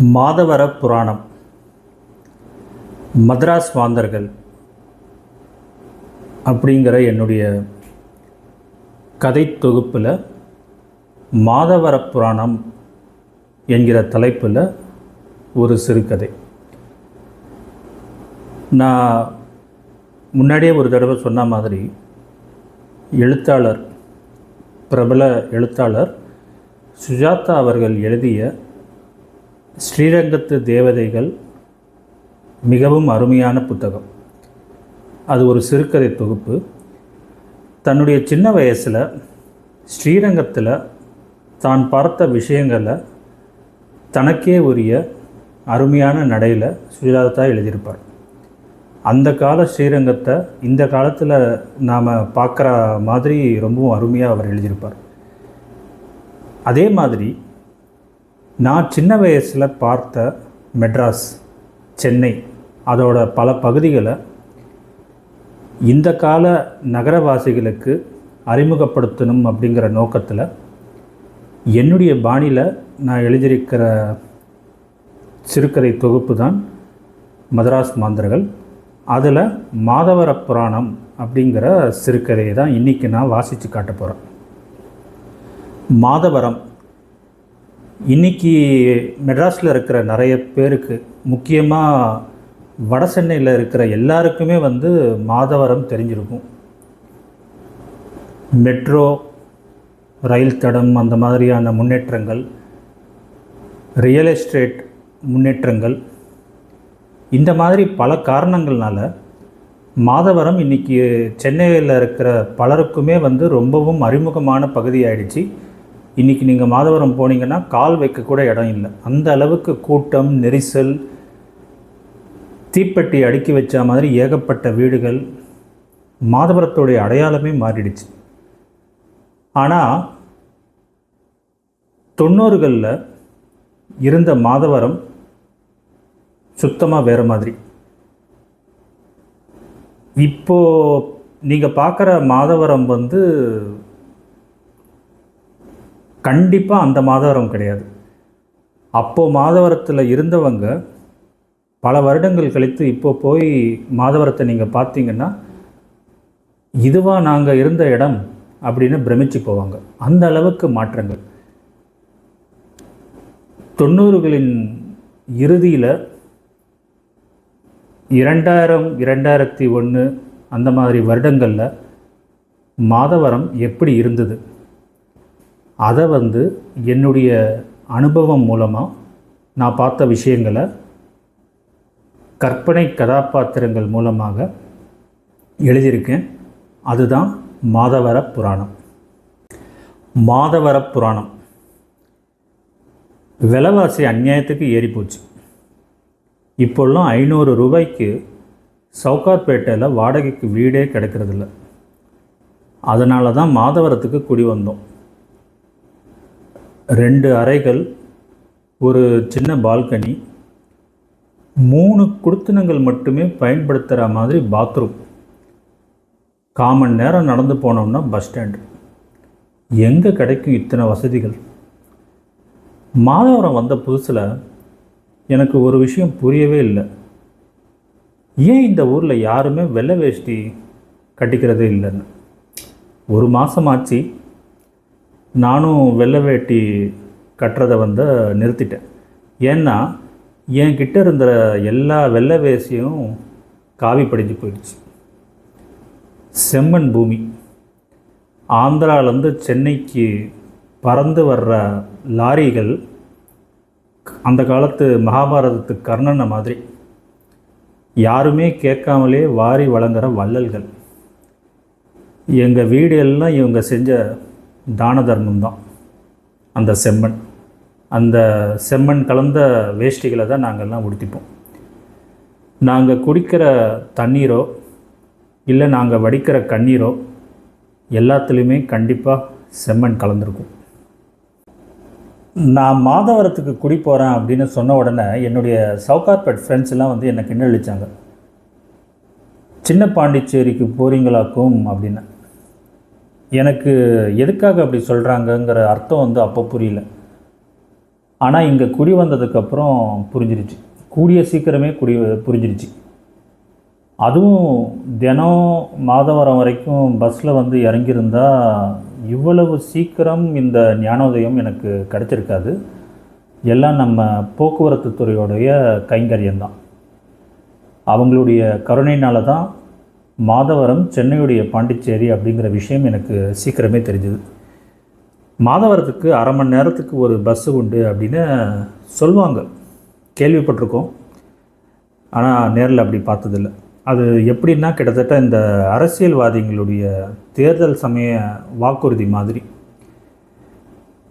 மாதவர புராணம் மதராஸ் மாந்தர்கள் அப்படிங்கிற என்னுடைய கதை தொகுப்பில் மாதவர புராணம் என்கிற தலைப்பில் ஒரு சிறுகதை. நான் முன்னாடியே ஒரு தடவை சொன்ன மாதிரி பிரபல எழுத்தாளர் சுஜாதா அவர்கள் எழுதிய ஸ்ரீரங்கத்து தேவதைகள் மிகவும் அருமையான புத்தகம். அது ஒரு சிறுகதை தொகுப்பு. தன்னுடைய சின்ன வயசில் ஸ்ரீரங்கத்தில் தான் பார்த்த விஷயங்களை தனக்கே உரிய அருமையான நடையில் சுஜாதா எழுதியிருப்பார். அந்த கால ஸ்ரீரங்கத்தை இந்த காலத்தில் நாம் பார்க்குற மாதிரி ரொம்பவும் அருமையாக அவர் எழுதியிருப்பார். அதே மாதிரி நான் சின்ன வயசில் பார்த்த மெட்ராஸ், சென்னை, அதோட பல பகுதிகளை இந்த கால நகரவாசிகளுக்கு அறிமுகப்படுத்தணும் அப்படிங்கிற நோக்கத்தில் என்னுடைய பாணியில் நான் எழுதியிருக்கிற சிறுகதை தொகுப்பு தான் மதராஸ் மாந்தர்கள். அதில் மாதவர புராணம் அப்படிங்கிற சிறுகதையை தான் இன்றைக்கி நான் வாசித்து காட்ட போகிறேன். மாதவரம் இன்றைக்கி மெட்ராஸில் இருக்கிற நிறைய பேருக்கு, முக்கியமாக வட சென்னையில் இருக்கிற எல்லாருக்குமே மாதவரம் தெரிஞ்சிருக்கும். மெட்ரோ, ரயில் தடம், அந்த மாதிரியான முன்னேற்றங்கள், ரியல் எஸ்டேட் முன்னேற்றங்கள், இந்த மாதிரி பல காரணங்கள்னால மாதவரம் இன்றைக்கி சென்னையில் இருக்கிற பலருக்குமே ரொம்பவும் அறிமுகமான பகுதி ஆயிடுச்சு. இன்றைக்கி நீங்கள் மாதவரம் போனீங்கன்னா கால் வைக்கக்கூட இடம் இல்லை. அந்த அளவுக்கு கூட்டம், நெரிசல், தீப்பெட்டி அடுக்கி வச்ச மாதிரி ஏகப்பட்ட வீடுகள், மாதவரத்தோடைய அடையாளமே மாறிடுச்சு. ஆனால் 90களில் இருந்த மாதவரம் சுத்தமாக வேறு மாதிரி. இப்போது நீங்கள் பார்க்குற மாதவரம் கண்டிப்பாக அந்த மாதவரம் கிடையாது. அப்போது மாதவரத்தில் இருந்தவங்க பல வருடங்கள் கழித்து இப்போ போய் மாதவரத்தை நீங்கள் பார்த்தீங்கன்னா, இதுவாக நாங்கள் இருந்த இடம் அப்படின்னு பிரமிச்சு போவாங்க. அந்த அளவுக்கு மாற்றங்கள். 90களின் இறுதியில் 2000, 2001 அந்த மாதிரி வருடங்களில் மாதவரம் எப்படி இருந்தது, அதை என்னுடைய அனுபவம் மூலமாக நான் பார்த்த விஷயங்களை கற்பனை கதாபாத்திரங்கள் மூலமாக எழுதியிருக்கேன். அதுதான் மாதவர புராணம். மாதவர புராணம் விலைவாசி அநியாயத்துக்கு ஏறிப்போச்சு. இப்போல்லாம் 500 ரூபாய்க்கு சவுகார்பேட்டையில் வாடகைக்கு வீடே கிடைக்கிறதில்ல. அதனால தான் மாதவரத்துக்கு குடி வந்தோம். 2 அறைகள், ஒரு சின்ன பால்கனி, 3 குடித்தனங்கள் மட்டுமே பயன்படுத்துகிற மாதிரி பாத்ரூம், 1/4 மணி நேரம் நடந்து போனோம்னா பஸ் ஸ்டாண்டு. எங்கே கிடைக்கும் இத்தனை வசதிகள்? மாதவரம் வந்த புதுசில் எனக்கு ஒரு விஷயம் புரியவே இல்லை. ஏன் இந்த ஊரில் யாருமே வெள்ளை வேஷ்டி கட்டிக்கிறதே இல்லைன்னு. ஒரு மாதமாச்சு நானும் வெள்ளை வேட்டி கட்டுறதை நிறுத்திட்டேன். ஏன்னா என்கிட்ட இருந்த எல்லா வெள்ளை வேஷ்டியும் காவி படிஞ்சு போயிடுச்சு. செம்மண் பூமி. ஆந்திராவிலேருந்து சென்னைக்கு பறந்து வர்ற லாரிகள் அந்த காலத்து மகாபாரதத்து கர்ணனை மாதிரி யாருமே கேட்காமலே வாரி வழங்குகிற வள்ளல்கள். எங்கள் வீடு எல்லாம் இவங்க செஞ்ச தான தர்மம் தான். அந்த செம்மண் கலந்த வேஷ்டிகளை தான் நாங்கள்லாம் உடுத்திப்போம். நாங்கள் குடிக்கிற தண்ணீரோ இல்லை நாங்கள் வடிக்கிற கண்ணீரோ எல்லாத்துலேயுமே கண்டிப்பாக செம்மண் கலந்துருக்கும். நான் மாதவரத்துக்கு குடி போகிறேன் அப்படின்னு சொன்ன உடனே என்னுடைய சவுகார்பேட் ஃப்ரெண்ட்ஸ் எல்லாம் என்னை கிண்டழிச்சாங்க. சின்ன பாண்டிச்சேரிக்கு போகிறீங்களாக்கும் அப்படின்னு. எனக்கு எதுக்காக அப்படி சொல்கிறாங்கங்கிற அர்த்தம் அப்போ புரியல. ஆனால் இங்கே குடி வந்ததுக்கப்புறம் புரிஞ்சிருச்சு, கூடிய சீக்கிரமே புரிஞ்சிருச்சு. அதுவும் தினம் மாதவரம் வரைக்கும் பஸ்ஸில் வந்து இறங்கியிருந்தால் இவ்வளவு சீக்கிரம் இந்த ஞானோதயம் எனக்கு கிடச்சிருக்காது. எல்லாம் நம்ம போக்குவரத்து துறையோடைய கைங்கரியம்தான். அவங்களுடைய கருணையினால தான் மாதவரம் சென்னையுடைய பாண்டிச்சேரி அப்படிங்கிற விஷயம் எனக்கு சீக்கிரமே தெரிஞ்சுது. மாதவரத்துக்கு அரை மணி நேரத்துக்கு ஒரு பஸ்ஸு உண்டு அப்படின்னு சொல்லுவாங்க, கேள்விப்பட்டிருக்கோம். ஆனால் நேரில் அப்படி பார்த்ததில்லை. அது எப்படின்னா கிட்டத்தட்ட இந்த அரசியல்வாதிகளுடைய தேர்தல் சமய வாக்குறுதி மாதிரி.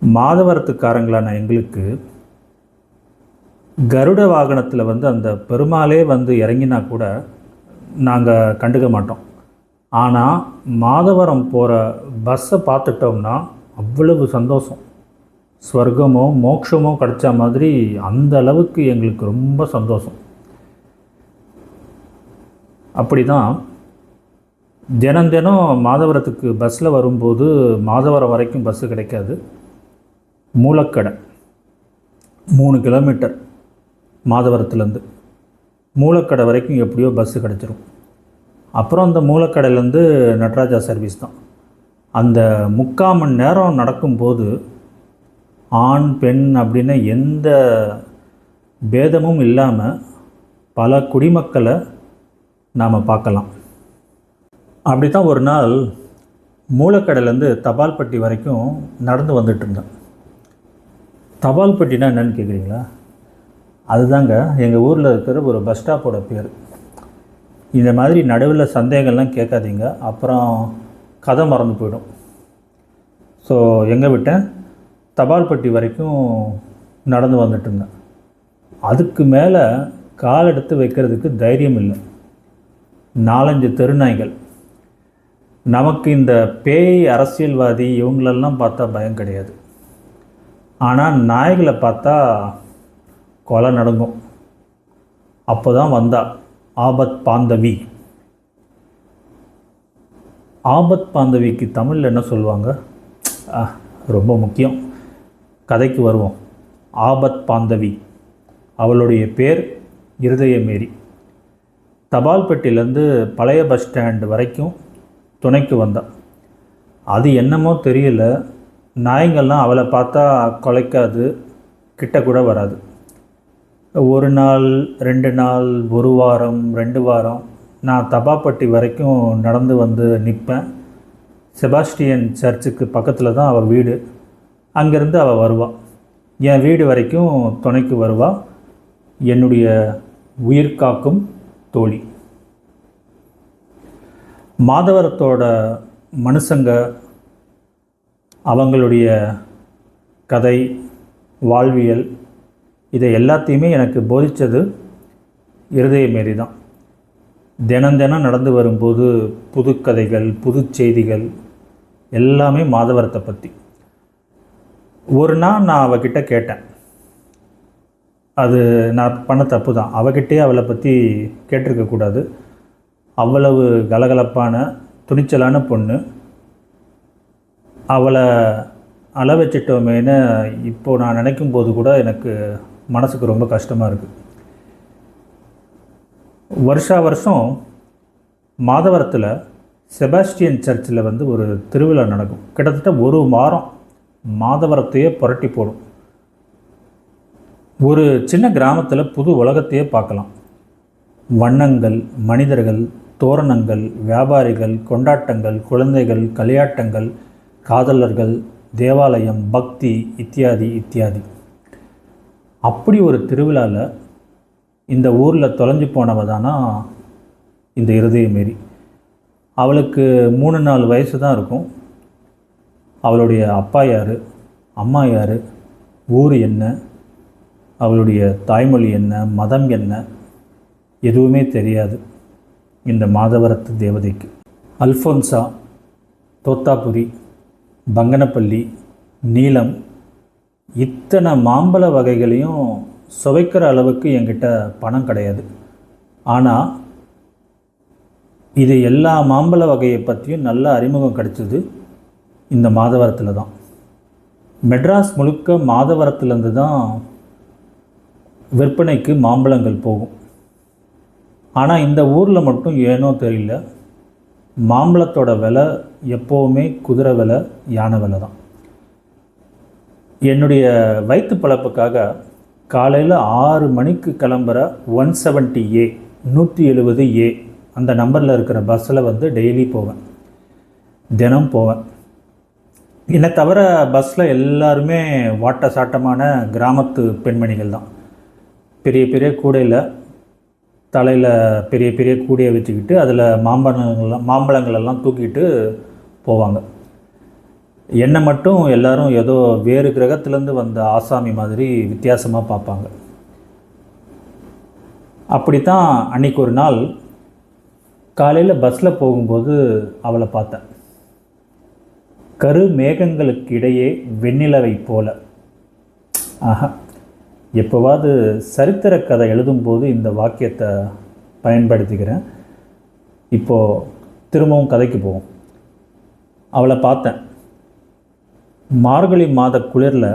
மாதவரத்துக்காரங்களான எங்களுக்கு கருட வாகனத்தில் வந்து அந்த பெருமாளே வந்து இறங்கினா கூட நாங்கள் கண்டுக்க மாட்டோம். ஆனால் மாதவரம் போகிற பஸ்ஸை பார்த்துட்டோம்னா அவ்வளவு சந்தோஷம், ஸ்வர்க்கமோ மோட்சமோ கிடைச்ச மாதிரி அந்த அளவுக்கு எங்களுக்கு ரொம்ப சந்தோஷம். அப்படி தான் தினம் மாதவரத்துக்கு பஸ்ஸில் வரும்போது மாதவரம் வரைக்கும் பஸ்ஸு கிடைக்காது. மூலக்கடை 3 கிலோமீட்டர் மாதவரத்துலேருந்து மூலக்கடை வரைக்கும் எப்படியோ பஸ்ஸு கிடச்சிரும். அப்புறம் அந்த மூலக்கடையிலேருந்து நடராஜா சர்வீஸ் தான். அந்த 3/4 மணி நேரம் நடக்கும்போது ஆண் பெண் அப்படின்னு எந்த பேதமும் இல்லாமல் பல குடிமக்களை நாம் பார்க்கலாம். அப்படி தான் ஒரு நாள் மூலக்கடையிலேருந்து தபால்பட்டி வரைக்கும் நடந்து வந்துட்டு இருந்தேன். தபால்பட்டினா என்னென்னு கேட்குறீங்களா? அதுதாங்க எங்கள் ஊரில் இருக்கிற ஒரு பஸ் ஸ்டாப்போட பேர். இந்த மாதிரி நடுவில் சந்தேகம்லாம் கேட்காதீங்க, அப்புறம் கதை மறந்து போயிடும். ஸோ எங்கே விட்டேன், தபால்பட்டி வரைக்கும் நடந்து வந்துட்டு இருந்தேன். அதுக்கு மேலே கால் எடுத்து வைக்கிறதுக்கு தைரியம் இல்லை. 4-5 தெருநாய்கள். நமக்கு இந்த பேய் அரசியல்வாதி இவங்களெல்லாம் பார்த்தா பயம் கிடையாது. ஆனால் நாய்களை பார்த்தா கொலை நடக்கும். அப்போ தான் வந்தா ஆபத் பாந்தவி. ஆபத் பாந்தவிக்கு தமிழில் என்ன சொல்லுவாங்க? ரொம்ப முக்கியம், கதைக்கு வருவோம். ஆபத் பாந்தவி, அவளுடைய பேர் இருதயமேரி. தபால்பட்டியிலேருந்து பழைய பஸ் ஸ்டாண்டு வரைக்கும் துணைக்கு வந்தாள். அது என்னமோ தெரியல, நாய்ங்கள்லாம் அவளை பார்த்தா குலைக்காது, கிட்ட கூட வராது. 1 நாள் 2 நாள் 1 வாரம் 2 வாரம் நான் தபால்பட்டி வரைக்கும் நடந்து வந்து நிற்பேன். செபாஸ்டியன் சர்ச்சுக்கு பக்கத்தில் தான் அவள் வீடு. அங்கேருந்து அவள் வருவாள், என் வீடு வரைக்கும் துணைக்கு வருவாள். என்னுடைய உயிர் காக்கும் தோழி. மாதவரத்தோட மனுஷங்க, அவங்களுடைய கதை, வாழ்வியல், இதை எல்லாத்தையுமே எனக்கு போதித்தது இருதயமேரி தான். தினம் நடந்து வரும்போது புது கதைகள், புது செய்திகள், எல்லாமே மாதவரத்தை பற்றி. ஒரு நாள் நான் அவகிட்ட கேட்டேன். அது நான் பண்ண தப்பு தான். அவகிட்டே அவளை பற்றி கேட்டிருக்கக்கூடாது. அவ்வளவு கலகலப்பான துணிச்சலான பொண்ணு. அவளை அள வச்சிட்டோமேன்னு இப்போது நான் நினைக்கும் போது கூட எனக்கு மனசுக்கு ரொம்ப கஷ்டமாக இருக்குது. வருஷம் மாதவரத்தில் செபாஸ்டியன் சர்ச்சில் வந்து ஒரு திருவிழா நடக்கும். கிட்டத்தட்ட 1 வாரம் மாதவரத்தையே புரட்டி போடும். ஒரு சின்ன கிராமத்தில் புது உலகத்தையே பார்க்கலாம். வண்ணங்கள், மனிதர்கள், தோரணங்கள், வியாபாரிகள், கொண்டாட்டங்கள், குழந்தைகள், களியாட்டங்கள், காதலர்கள், தேவாலயம், பக்தி, இத்தியாதி. அப்படி ஒரு திருவிழாவில் இந்த ஊரில் தொலைஞ்சு போனவ தானா இந்த இருதயமேரி. அவளுக்கு 3-4 வயசு தான் இருக்கும். அவளுடைய அப்பா யார், அம்மா யார், ஊர் என்ன, அவளுடைய தாய்மொழி என்ன, மதம் என்ன, எதுவுமே தெரியாது இந்த மாதவரத்து தேவதைக்கு. அல்ஃபோன்சா, தோத்தாபுரி, பங்கனப்பள்ளி, நீலம், இத்தனை மாம்பழ வகைகளையும் சுவைக்கிற அளவுக்கு என்கிட்ட பணம் கிடையாது. ஆனால் இது எல்லா மாம்பழ வகையை பற்றியும் நல்ல அறிமுகம் கிடைச்சது இந்த மாதவரத்தில் தான். மெட்ராஸ் முழுக்க மாதவரத்துலேருந்து தான் விற்பனைக்கு மாம்பழங்கள் போகும். ஆனால் இந்த ஊரில் மட்டும் ஏனோ தெரியல, மாம்பழத்தோட விலை எப்போவுமே குதிரை விலை, யானை விலை தான். என்னுடைய வயிற்று பழப்புக்காக காலையில் 6 மணிக்கு கிளம்புற 170A 170A அந்த நம்பரில் இருக்கிற பஸ்ஸில் வந்து டெய்லி போவேன், தினம் போவேன். என்னை தவிர பஸ்ஸில் எல்லாருமே வாட்ட சாட்டமான கிராமத்து பெண்மணிகள் தான். பெரிய பெரிய கூடையில் தலையில் பெரிய பெரிய கூடையை வச்சுக்கிட்டு அதில் மாம்பழங்களெல்லாம் தூக்கிட்டு போவாங்க. என்னை மட்டும் எல்லோரும் ஏதோ வேறு கிரகத்திலேருந்து வந்த ஆசாமி மாதிரி வித்தியாசமாக பார்ப்பாங்க. அப்படித்தான் அன்றைக்கி ஒரு நாள் காலையில் பஸ்ஸில் போகும்போது அவளை பார்த்தேன். கரு மேகங்களுக்கு இடையே வெண்ணிலவை போல. ஆஹா, எப்போவாது சரித்திர கதை எழுதும்போது இந்த வாக்கியத்தை பயன்படுத்திக்கிறேன். இப்போது திரும்பவும் கதைக்கு போவோம். அவளை பார்த்தேன். மார்கழி மாத குளிரில்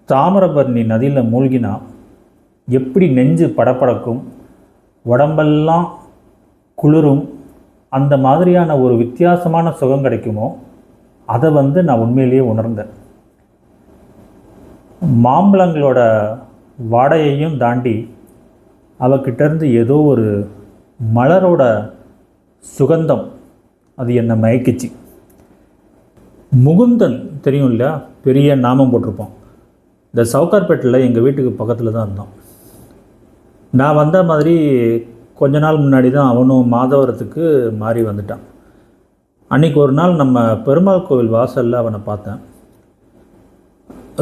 தாமிரபரணி நதியில் மூழ்கினா எப்படி நெஞ்சு படப்படக்கும், உடம்பெல்லாம் குளிரும், அந்த மாதிரியான ஒரு வித்தியாசமான சுகம் கிடைக்குமோ அதை வந்து நான் உண்மையிலேயே உணர்ந்தேன். மாம்பழங்களோட வாடையையும் தாண்டி அவகிட்டேருந்து ஏதோ ஒரு மலரோட சுகந்தம் அது என்னை மயக்கிச்சு. முகுந்தன் தெரியும் இல்லையா, பெரிய நாமம் போட்டிருப்போம். இந்த சவுகார்பேட்டில் எங்கள் வீட்டுக்கு பக்கத்தில் தான் இருந்தான். நான் வந்த மாதிரி கொஞ்ச நாள் முன்னாடி தான் அவனும் மாதவரத்துக்கு மாறி வந்துட்டான். அன்றைக்கி ஒரு நாள் நம்ம பெருமாள் கோவில் வாசலில் அவனை பார்த்தேன்.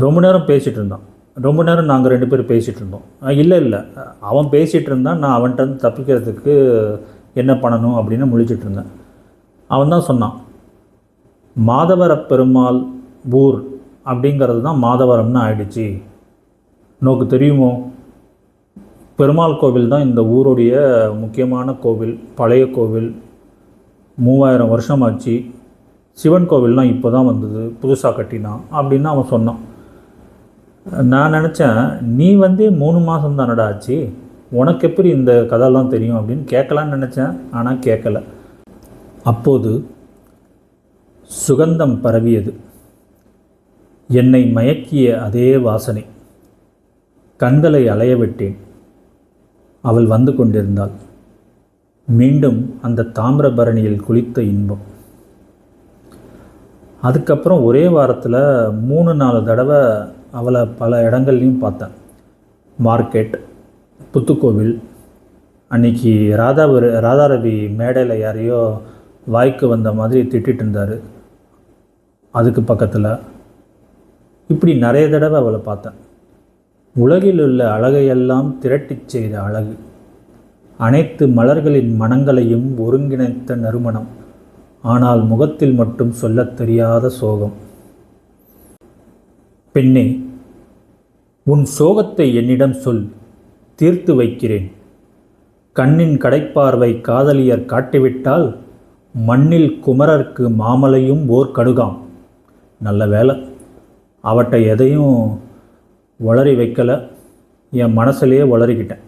ரொம்ப நேரம் பேசிகிட்டு இருந்தான். ரொம்ப நேரம் நாங்கள் 2 பேரும் பேசிகிட்டு இருந்தோம். இல்லை அவன் பேசிகிட்டு இருந்தான். நான் அவன்கிட்ட தப்பிக்கிறதுக்கு என்ன பண்ணணும் அப்படின்னு முழிச்சிட்டு இருந்தேன். அவன் தான் சொன்னான், மாதவர பெருமாள் ஊர் அப்படிங்கிறது தான் மாதவரம்னு ஆயிடுச்சு. நோக்கு தெரியுமோ, பெருமாள் கோவில் தான் இந்த ஊருடைய முக்கியமான கோவில், பழைய கோவில், 3000 வருஷம் ஆச்சு. சிவன் கோவில்லாம் இப்போ தான் வந்தது, புதுசாக கட்டினான் அப்படின்னு அவன் சொன்னான். நான் நினச்சேன், நீ வந்து 3 மாதம் தானடா ஆச்சு, உனக்கு எப்படி இந்த கதையெல்லாம் தெரியும் அப்படின்னு கேட்கலான்னு நினச்சேன். ஆனால் கேட்கலை. அப்போது சுகந்தம் பரவியது. என்னை மயக்கிய அதே வாசனை. கண்களை அலைய விட்டேன். அவள் வந்து கொண்டிருந்தாள். மீண்டும் அந்த தாமிரபரணியில் குளித்த இன்பம். அதுக்கப்புறம் ஒரே வாரத்தில் 3-4 தடவை அவளை பல இடங்கள்லையும் பார்த்தேன். மார்க்கெட், புத்துக்கோவில். அன்றைக்கி ராதாரவி மேடையில் யாரையோ வாய்க்கு வந்த மாதிரி திட்டிகிட்டு இருந்தார், அதுக்கு பக்கத்தில். இப்படி நிறைய தடவை அவளை பார்த்தேன். உலகில் உள்ள அழகையெல்லாம் திரட்டிச் செய்த அழகு, அனைத்து மலர்களின் மனங்களையும் ஒருங்கிணைத்த நறுமணம். ஆனால் முகத்தில் மட்டும் சொல்லத் தெரியாத சோகம். பெண்ணே, உன் சோகத்தை என்னிடம் சொல், தீர்த்து வைக்கிறேன். கண்ணின் கடைப்பார்வை காதலியர் காட்டிவிட்டால் மண்ணில் குமரர்க்கு மாமலையும் ஓர் கடுகாம். நல்ல வேலை, அவட்ட எதையும் வளரி வைக்கலை, என் மனசிலேயே வளரிக்கிட்டேன்.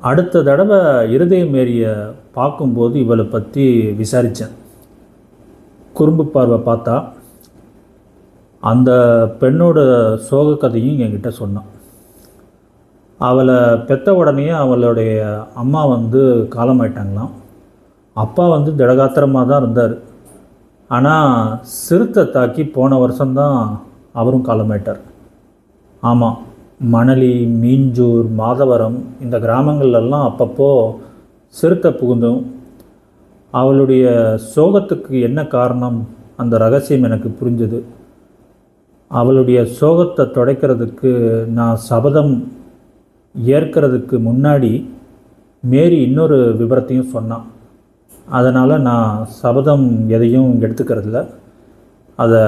அடுத்த தடவை இருதயமேறிய பார்க்கும்போது இவளை பற்றி விசாரித்தேன். குறும்பு பார்வை பார்த்தா அந்த பெண்ணோட சோக கதையும் என்கிட்ட சொன்னான். அவளை பெற்ற உடனே அவளுடைய அம்மா வந்து காலமாயிட்டாங்களாம். அப்பா வந்து திடகாத்திரமாக தான் இருந்தார். ஆனால் சிறுத்தை தாக்கி போன வருஷம்தான் அவரும் காலமாயிட்டார். ஆமாம், மணலி, மீஞ்சூர், மாதவரம் இந்த கிராமங்கள்லாம் அப்பப்போ சிறுத்தை புகுந்தும். அவளுடைய சோகத்துக்கு என்ன காரணம், அந்த ரகசியம் எனக்கு புரிஞ்சது. அவளுடைய சோகத்தை துடைக்கிறதுக்கு நான் சபதம் ஏற்கிறதுக்கு முன்னாடி மேரி இன்னொரு விபரத்தையும் சொன்னான். அதனால் நான் சபதம் எதையும் எடுத்துக்கிறதில்ல. அதை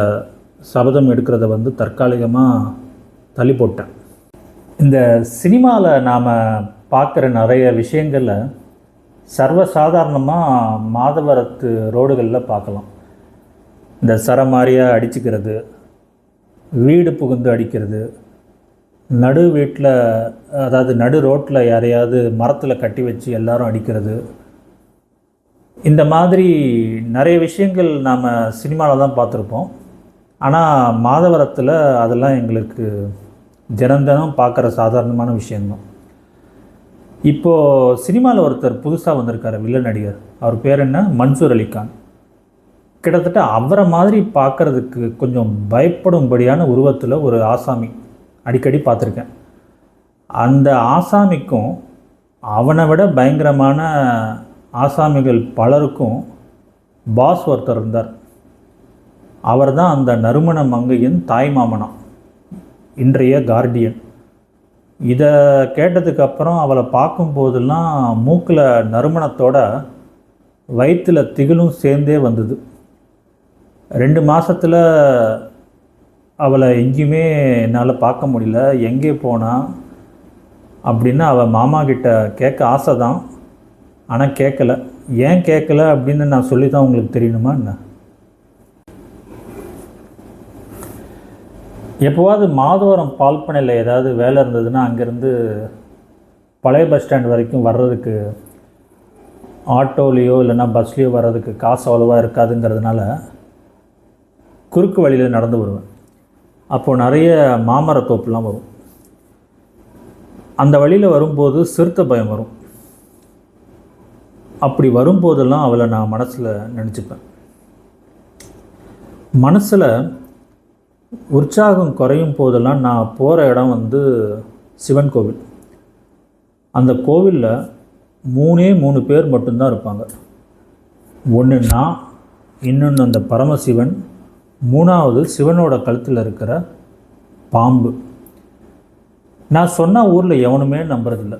சபதம் எடுக்கிறத வந்து தற்காலிகமாக தள்ளி போட்டேன். இந்த சினிமாவில் நாம் பார்க்குற நிறைய விஷயங்களில் சர்வசாதாரணமாக மாதவரத்து ரோடுகளில் பார்க்கலாம். இந்த சரமாரியாக அடிச்சுக்கிறது, வீடு புகுந்து அடிக்கிறது, நடு வீட்டில், அதாவது நடு ரோட்டில் யாரையாவது மரத்தில் கட்டி வச்சு எல்லாரும் அடிக்கிறது, இந்த மாதிரி நிறைய விஷயங்கள் நாம் சினிமாவில் தான் பார்த்துருப்போம். ஆனால் மாதவரத்தில் அதெல்லாம் எங்களுக்கு தினம் பார்க்குற சாதாரணமான விஷயந்தான். இப்போது சினிமாவில் ஒருத்தர் புதுசாக வந்திருக்கார், வில்லன் நடிகர். அவர் பேர் என்ன? மன்சூர் அலிகான். கிட்டத்தட்ட அவரை மாதிரி பார்க்குறதுக்கு கொஞ்சம் பயப்படும்படியான உருவத்தில் ஒரு ஆசாமி அடிக்கடி பார்த்துருக்கேன். அந்த ஆசாமிக்கும் அவனை விட பயங்கரமான ஆசாமிகள் பலருக்கும் பாஸ் ஒருத்தர் இருந்தார். அவர் தான் அந்த நறுமண மங்கையின் தாய் மாமனாம், இன்றைய கார்டியன். இதை கேட்டதுக்கப்புறம் அவளை பார்க்கும்போதெல்லாம் மூக்கில் நறுமணத்தோட வயிற்றில் திகிலும் சேர்ந்தே வந்தது. 2 மாதத்தில் அவளை எங்கேயுமே என்னால் பார்க்க முடியல. எங்கே போனா அப்படின்னு அவள் மாமா கிட்ட கேட்க ஆசை தான், ஆனால் கேட்கல. ஏன் கேட்கல அப்படின்னு நான் சொல்லி தான் உங்களுக்கு தெரியணுமா என்ன? எப்போவாது மாதவரம் பால்பனையில் ஏதாவது வேலை இருந்ததுன்னா அங்கேருந்து பழைய பஸ் ஸ்டாண்ட் வரைக்கும் வர்றதுக்கு ஆட்டோலேயோ இல்லைன்னா பஸ்லேயோ வர்றதுக்கு காசு அவ்வளோவா இருக்காதுங்கிறதுனால குறுக்கு வழியில் நடந்து வருவேன். அப்போது நிறைய மாமரத்தோப்புலாம் வரும். அந்த வழியில் வரும்போது சிறுத்தை பயம் வரும். அப்படி வரும்போதெல்லாம் அவளை நான் மனசில் நினச்சிப்பேன். மனசில் உற்சாகம் குறையும் போதெல்லாம் நான் போகிற இடம் சிவன் கோவில். அந்த கோவிலில் 3 பேர் மட்டும்தான் இருப்பாங்க. ஒன்று நான், இன்னொன்று அந்த பரமசிவன், 3வது சிவனோட கழுத்தில் இருக்கிற பாம்பு. நான் சொன்ன ஊரில் எவனுமே நம்புறதில்லை.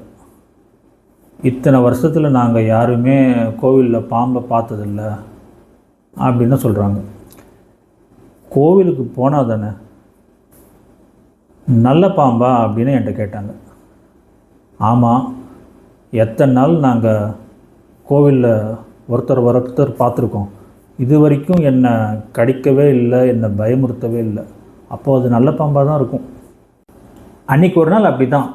இத்தனை வருஷத்தில் நாங்கள் யாருமே கோவிலில் பாம்பை பார்த்ததில்ல அப்படின்னு சொல்கிறாங்க. கோவிலுக்கு போனால் தானே நல்ல பாம்பா அப்படின்னு என்கிட்ட கேட்டாங்க. ஆமாம், எத்தனை நாள் நாங்கள் கோவிலில் ஒருத்தர் பார்த்துருக்கோம். இது வரைக்கும் என்னை கடிக்கவே இல்லை, என்னை பயமுறுத்தவே இல்லை. அப்போது அது நல்ல பாம்பாக தான் இருக்கும். அன்றைக்கி ஒரு நாள் அப்படி தான்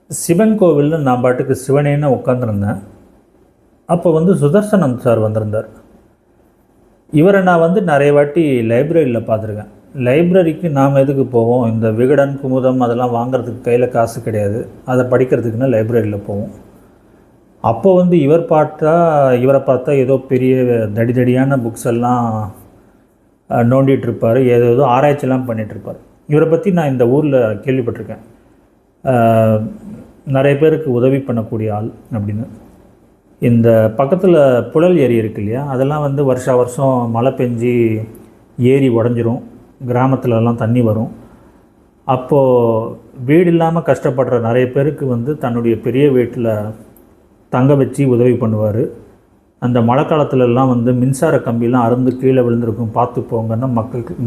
சிவன் கோவிலில் நான் பாட்டுக்கு சிவனேன்னு உட்காந்துருந்தேன். அப்போ சுதர்சனம் சார் வந்திருந்தார். இவரை நான் நிறைய வாட்டி லைப்ரரியில் பார்த்துருக்கேன். லைப்ரரிக்கு நாம் எதுக்கு போவோம்? இந்த விகடன், குமுதம் அதெல்லாம் வாங்குறதுக்கு கையில் காசு கிடையாது. அதை படிக்கிறதுக்குன்னா லைப்ரரியில் போவோம். அப்போ இவரை பார்த்தா ஏதோ பெரிய தடியான புக்ஸ் எல்லாம் நோண்டிகிட்ருப்பார், ஏதோ ஆராய்ச்சிலாம் பண்ணிகிட்ருப்பார். இவரை பற்றி நான் இந்த ஊரில் கேள்விப்பட்டிருக்கேன். நிறைய பேருக்கு உதவி பண்ணக்கூடிய ஆள் அப்படின்னு. இந்த பக்கத்தில் புழல் ஏரி இருக்கு இல்லையா, அதெல்லாம் வருஷம் மழை பெஞ்சி ஏரி உடஞ்சிரும், கிராமத்துலலாம் தண்ணி வரும். அப்போது வீடு இல்லாமல் கஷ்டப்படுற நிறைய பேருக்கு தன்னுடைய பெரிய வீட்டில் தங்க வச்சு உதவி பண்ணுவார். அந்த மழை காலத்துலலாம் மின்சார கம்பிலாம் அறுந்து கீழே விழுந்திருக்கும், பார்த்து போங்கன்னா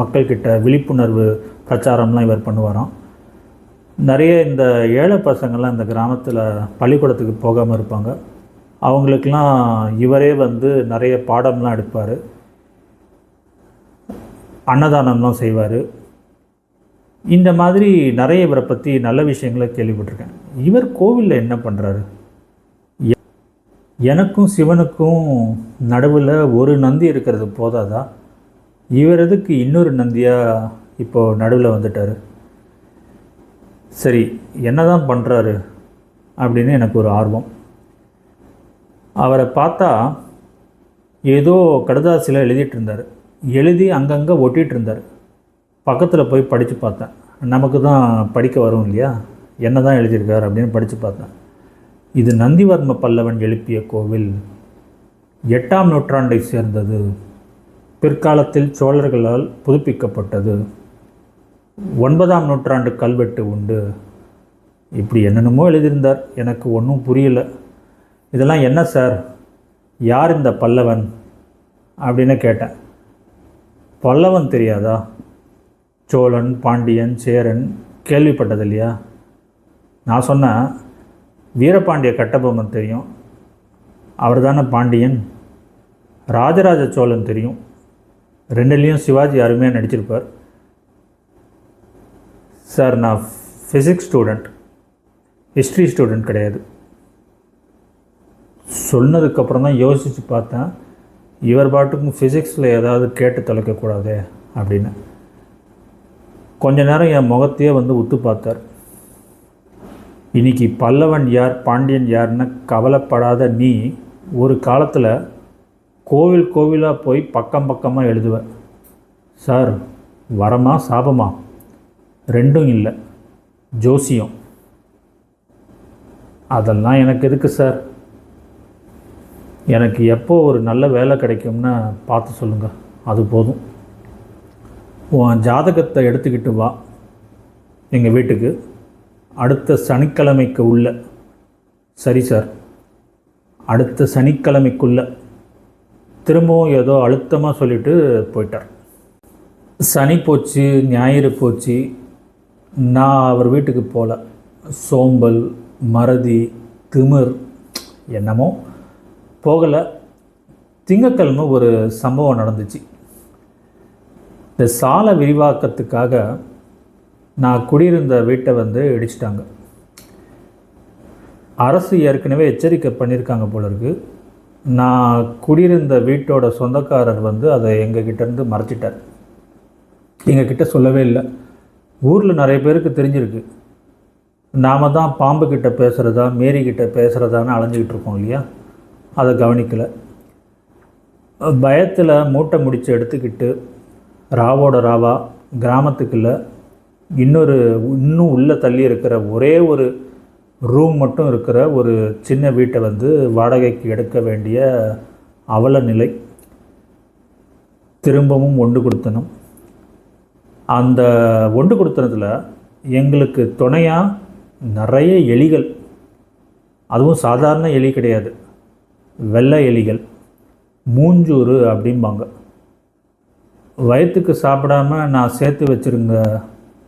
மக்கள்கிட்ட விழிப்புணர்வு பிரச்சாரம்லாம் இவர் பண்ணுவாராம். நிறைய இந்த ஏழை பசங்கள்லாம் இந்த கிராமத்தில் பள்ளிக்கூடத்துக்கு போகாமல் இருப்பாங்க. அவங்களுக்கெல்லாம் இவரே நிறைய பாடம்லாம் எடுப்பார், அன்னதானம்லாம் செய்வார். இந்த மாதிரி நிறைய இவரை பற்றி நல்ல விஷயங்களை கேள்விப்பட்டிருக்கேன். இவர் கோவிலில் என்ன பண்ணுறாரு? எனக்கும் சிவனுக்கும் நடுவில் ஒரு நந்தி இருக்கிறது போதாதா? இவர் எதுக்கு இன்னொரு நந்தியாக இப்போது நடுவில் வந்துட்டார்? சரி, என்ன தான் பண்ணுறாரு அப்படின்னு எனக்கு ஒரு ஆர்வம். அவரை பார்த்தா ஏதோ கடுதாசியில் எழுதிட்டு இருந்தார். எழுதி அங்கங்கே ஒட்டிகிட்டு இருந்தார். பக்கத்தில் போய் படித்து பார்த்தேன். நமக்கு தான் படிக்க வரும் இல்லையா, என்ன தான் எழுதியிருக்கார் அப்படின்னு படித்து பார்த்தேன். இது நந்திவர்ம பல்லவன் எழுப்பிய கோவில், 8ஆம் நூற்றாண்டை சேர்ந்தது, பிற்காலத்தில் சோழர்களால் புதுப்பிக்கப்பட்டது, 9ஆம் நூற்றாண்டு கல்வெட்டு உண்டு. இப்படி என்னென்னமோ எழுதியிருந்தார். எனக்கு ஒன்றும் புரியலை. இதெல்லாம் என்ன சார், யார் இந்த பல்லவன் அப்படின்னு கேட்டேன். பல்லவன் தெரியாதா? சோழன், பாண்டியன், சேரன் கேள்விப்பட்டது இல்லையா? நான் சொன்னேன், வீரபாண்டிய கட்டபொம்மன் தெரியும், அவர் தானே பாண்டியன். ராஜராஜ சோழன் தெரியும், ரெண்டுலேயும் சிவாஜி அருமையாக நடிச்சிருப்பார். சார், நான் ஃபிசிக்ஸ் ஸ்டூடெண்ட், ஹிஸ்ட்ரி ஸ்டூடெண்ட் கிடையாது. சொன்னதுக்கப்புறம் தான் யோசித்து பார்த்தேன், இவர் பாட்டுக்கும் ஃபிசிக்ஸில் ஏதாவது கேட்டு தொலைக்கக்கூடாது அப்படின்னு. கொஞ்ச நேரம் என் முகத்தையே வந்து உத்து பார்த்தார். இன்றைக்கி பல்லவன் யார் பாண்டியன் யாருன்னு கவலைப்படாத நீ ஒரு காலத்தில் கோவில் கோவிலாக போய் பக்கம் பக்கமாக எழுதுவ. சார், வரமா சாபமா? ரெண்டும் இல்லை, ஜோசியம். அதெல்லாம் எனக்கு எதுக்கு சார்? எனக்கு எப்போ ஒரு நல்ல வேலை கிடைக்கும்னு பார்த்து சொல்லுங்கள், அது போதும். உன் ஜாதகத்தை எடுத்துக்கிட்டு வா எங்கள் வீட்டுக்கு, அடுத்த சனிக்கிழமைக்கு உள்ள. சரி சார். அடுத்த சனிக்கிழமைக்குள்ள. திரும்பவும் ஏதோ அழுத்தமாக சொல்லிவிட்டு போயிட்டார். சனி போச்சு, ஞாயிறு போச்சு, நான் அவர் வீட்டுக்கு போகல. சோம்பல், மறதி, திமிர், என்னமோ போகலை. திங்கட்கிழமை ஒரு சம்பவம் நடந்துச்சு. இந்த சாலை விரிவாக்கத்துக்காக நான் குடியிருந்த வீட்டை வந்து இடிச்சிட்டாங்க. அரசு ஏற்கனவே எச்சரிக்கை பண்ணியிருக்காங்க போல இருக்குது. நான் குடியிருந்த வீட்டோட சொந்தக்காரர் வந்து அதை எங்ககிட்டேருந்து மறைச்சிட்டார். எங்ககிட்ட சொல்லவே இல்லை. ஊரில் நிறைய பேருக்கு தெரிஞ்சிருக்கு. நாம் தான் பாம்புக்கிட்ட பேசுகிறதா மேரிக்கிட்ட பேசுகிறதான்னு அலைஞ்சிக்கிட்டு இருக்கோம் இல்லையா, அதை கவனிக்கலை. பயத்தில் மூட்டை முடிச்சு எடுத்துக்கிட்டு ராவோட ராவா கிராமத்துக்குள்ளே இன்னும் உள்ளே தள்ளி இருக்கிற ஒரே ஒரு ரூம் மட்டும் இருக்கிற ஒரு சின்ன வீட்டை வந்து வாடகைக்கு எடுக்க வேண்டிய அவல நிலை. திரும்பவும் ஒன்று கொடுத்தனும். அந்த ஒன்று கொடுத்தனத்தில் எங்களுக்கு துணையாக நிறைய எலிகள், அதுவும் சாதாரண எலி கிடையாது, வெள்ளை எலிகள், மூஞ்சூறு அப்படிம்பாங்க. வயிற்றுக்கு சாப்பிடாம நான் சேர்த்து வச்சுருங்க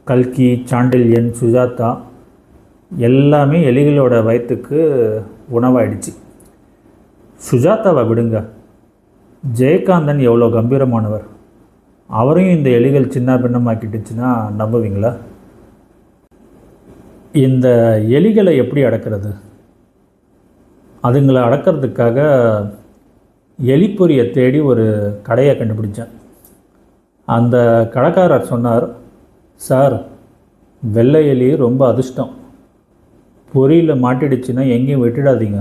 கல்கி, சாண்டில்யன், சுஜாதா எல்லாமே எலிகளோட வயிற்றுக்கு உணவாயிடுச்சு. சுஜாதாவை விடுங்க, ஜெயகாந்தன் எவ்வளோ கம்பீரமானவர், அவரையும் இந்த எலிகள் சின்ன பின்னமாக்கிட்டுச்சுன்னா நம்புவீங்களா? இந்த எலிகளை எப்படி அடக்கிறது? அதுங்களை அடக்கிறதுக்காக எலிப்பொரியை தேடி ஒரு கடையை கண்டுபிடிச்சேன். அந்த கடைக்காரர் சொன்னார், சார், வெள்ளை எலி ரொம்ப அதிர்ஷ்டம், பொரியில் மாட்டிடுச்சுன்னா எங்கேயும் விட்டுடாதீங்க,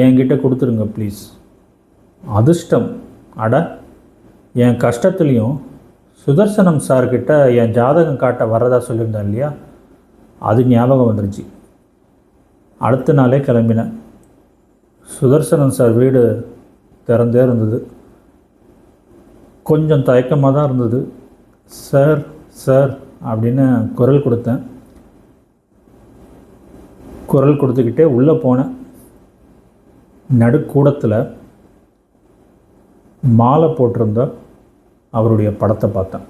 என்கிட்ட கொடுத்துருங்க ப்ளீஸ். அதிர்ஷ்டம்? அட, என் கஷ்டத்துலேயும் சுதர்சனம் சார்கிட்ட என் ஜாதகம் காட்ட வர்றதா சொல்லியிருந்தேன் இல்லையா, அது ஞாபகம் வந்துருச்சு. அடுத்த நாளே கிளம்பினேன். சுதர்சனம் சார் வீடு திறந்தே இருந்தது. கொஞ்சம் தயக்கமாக தான் இருந்தது. சார் சார் அப்படின்னு குரல் கொடுத்தேன். குரல் கொடுத்துக்கிட்டே உள்ளே போனேன். நடுக்கூடத்தில் மாலை போட்டிருந்த அவருடைய படத்தை பார்த்தேன்.